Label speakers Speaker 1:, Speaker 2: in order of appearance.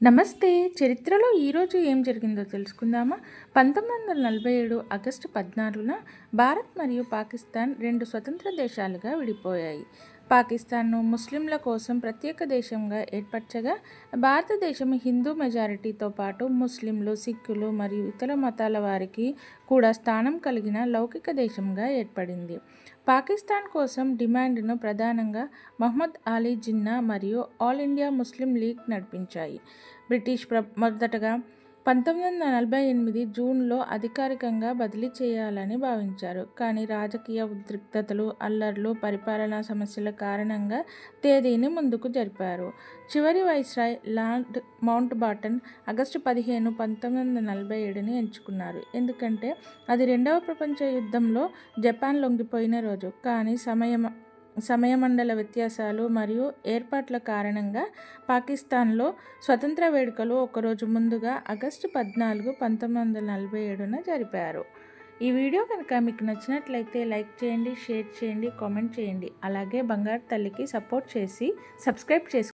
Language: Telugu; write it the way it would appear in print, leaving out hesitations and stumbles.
Speaker 1: నమస్తే. చరిత్రలో ఈరోజు ఏం జరిగిందో తెలుసుకుందామా? 1947 ఆగస్టు 14న భారత్ మరియు పాకిస్తాన్ రెండు స్వతంత్ర దేశాలుగా విడిపోయాయి. పాకిస్తాన్ను ముస్లింల కోసం ప్రత్యేక దేశంగా ఏర్పరచగా, భారతదేశం హిందూ మెజారిటీతో పాటు ముస్లింలు, సిక్కులు మరియు ఇతర మతాల వారికి కూడా స్థానం కలిగిన లౌకిక దేశంగా ఏర్పడింది. పాకిస్తాన్ కోసం డిమాండ్ను ప్రధానంగా మహ్మద్ అలీ జిన్నా మరియు ఆల్ ఇండియా ముస్లిం లీగ్ నడిపించాయి. బ్రిటిష్ మొదటగా 1948 జూన్లో అధికారికంగా బదిలీ చేయాలని భావించారు. కానీ రాజకీయ ఉద్రిక్తతలు, అల్లర్లు, పరిపాలనా సమస్యల కారణంగా తేదీని ముందుకు జరిపారు. చివరి వైస్రాయ్ లార్డ్ మౌంట్ బాటన్ ఆగస్టు 15, 1947ని ఎంచుకున్నారు. ఎందుకంటే అది రెండవ ప్రపంచ యుద్ధంలో జపాన్ లొంగిపోయిన రోజు. కానీ సమయమండల వ్యత్యాసాలు మరియు ఏర్పాట్ల కారణంగా పాకిస్తాన్లో స్వతంత్ర వేడుకలు ఒకరోజు ముందుగా ఆగస్టు 14, 1947న జరిపారు. ఈ వీడియో కనుక మీకు నచ్చినట్లయితే లైక్ చేయండి, షేర్ చేయండి, కామెంట్ చేయండి. అలాగే బంగారు తల్లికి సపోర్ట్ చేసి సబ్స్క్రైబ్ చేసుకోండి.